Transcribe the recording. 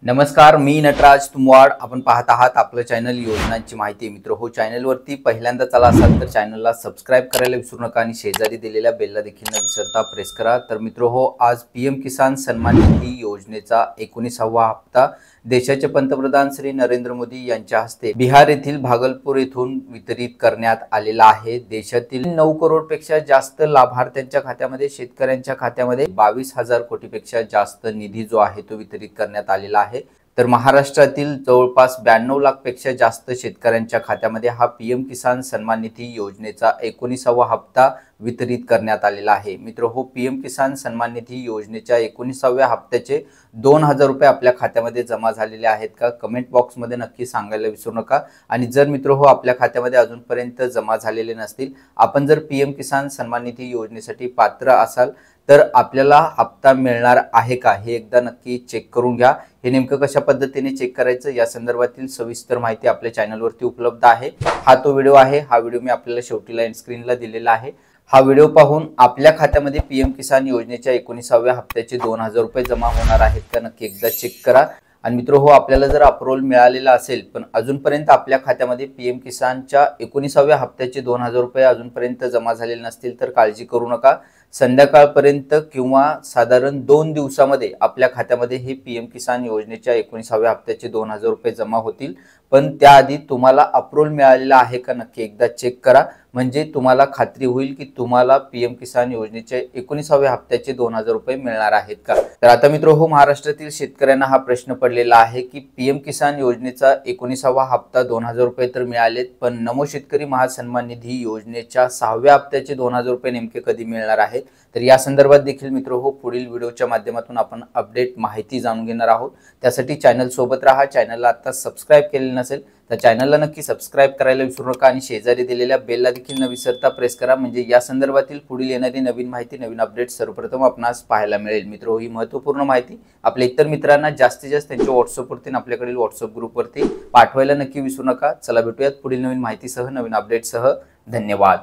नमस्कार, मी नटराज तुमवाड. आपण पाहत आहात आपलं चॅनल योजनांची माहिती. मित्र हो, चॅनलवरती पहिल्यांदा चला असाल तर चॅनलला सबस्क्राइब करायला विसरू नका आणि शेजारी दिलेल्या बेलला देखील न विसरता प्रेस करा. तर मित्र हो, आज पीएम किसान सन्मान निधी योजनेचा 19वा हप्ता देशाचे पंतप्रधान श्री नरेंद्र मोदी यांच्या हस्ते बिहार येथील भागलपूर येथून वितरित करण्यात आलेला आहे. देशातील 9 करोडपेक्षा जास्त लाभार्थ्यांच्या खात्यामध्ये, शेतकऱ्यांच्या खात्यामध्ये 22,000 कोटीपेक्षा जास्त निधी जो आहे तो वितरित करण्यात आलेला आहे. तर महाराष्ट्रातील जवळपास 92 लाखपेक्षा जास्त शेतकऱ्यांच्या खात्यामध्ये हा पीएम किसान सन्मान निधी योजनेचा 19वा हप्ता वितरित करण्यात आलेला आहे. मित्र हो, पीएम किसान सन्मान निधी योजनेच्या 19व्या हप्त्याचे 2,000 रुपये आपल्या खात्यामध्ये जमा झालेले आहेत का? कमेंट बॉक्समध्ये नक्की सांगायला विसरू नका. आणि जर मित्र हो आपल्या खात्यामध्ये अजूनपर्यंत जमा झालेले नसतील, आपण जर पीएम किसान सन्मान निधी योजनेसाठी पात्र असाल तर आपल्याला हप्ता मिळणार आहे का हे एकदा नक्की चेक करून घ्या. हे नेमकं कशा पद्धतीने चेक करायचं या संदर्भातील सविस्तर माहिती आपल्या चॅनलवरती उपलब्ध आहे. हा तो व्हिडिओ आहे. हा व्हिडिओ मी आपल्याला शेवटीला एंड स्क्रीनला दिलेला आहे. हा व्हिडिओ पाहून आपल्या खात्यामध्ये पीएम किसान योजनेच्या 19व्या हप्त्याचे 2,000 रुपये जमा होणार आहेत का नक्की एकदा चेक करा. आणि मित्र हो, आपल्याला जर अप्रूव्हल मिळालेला असेल पण अजूनपर्यंत आपल्या खात्यामध्ये पीएम किसानच्या 19व्या हप्त्याचे 2,000 रुपये अजूनपर्यंत जमा झालेले नसतील तर काळजी करू नका. संध्याकाळपर्यंत किंवा साधारण 2 दिवसामध्ये आपल्या खात्यामध्ये हे पीएम किसान योजनेच्या 19व्या हप्त्याचे 2,000 रुपये जमा होतील. पण त्याआधी तुम्हाला अप्रूव्हल मिळालेला आहे का नक्की एकदा चेक करा, म्हणजे तुम्हाला खात्री होईल की तुम्हाला पीएम किसान योजनेच्या 19व्या हप्त्याचे 2,000 रुपये मिळणार आहेत का. तर आता मित्र हो, महाराष्ट्रातील शेतकऱ्यांना हा प्रश्न पडलेला आहे की पीएम किसान योजनेचा 19वा हप्ता 2,000 रुपये तर मिळालेत, पण नमो शेतकरी महासन्मान निधी योजनेच्या 6व्या हप्त्याचे 2,000 रुपये नेमके कधी मिळणार आहेत. तर या संदर्भात देखील मित्र हो पुढील व्हिडिओच्या माध्यमातून आपण अपडेट माहिती जाणून घेणार आहोत. त्यासाठी चॅनल सोबत राहा. चॅनलला आता सबस्क्राइब केलेले नसेल तर चॅनलला नक्की सबस्क्राइब करायला विसरू नका आणि शेजारी दिलेल्या बेलला देखील न विसरता प्रेस करा, म्हणजे या संदर्भातील पुढील येणारी नवीन माहिती, नवीन अपडेट सर्वप्रथम आपणास पाहायला मिळेल. मित्र ही महत्त्वपूर्ण माहिती आपल्या इतर मित्रांना जास्तीत जास्त त्यांच्या व्हॉट्सअपवरती आणि आपल्याकडील व्हॉट्सअप ग्रुपवरती पाठवायला नक्की विसरू नका. चला भेटूयात पुढील नवीन माहितीसह, नवीन अपडेटसह. धन्यवाद.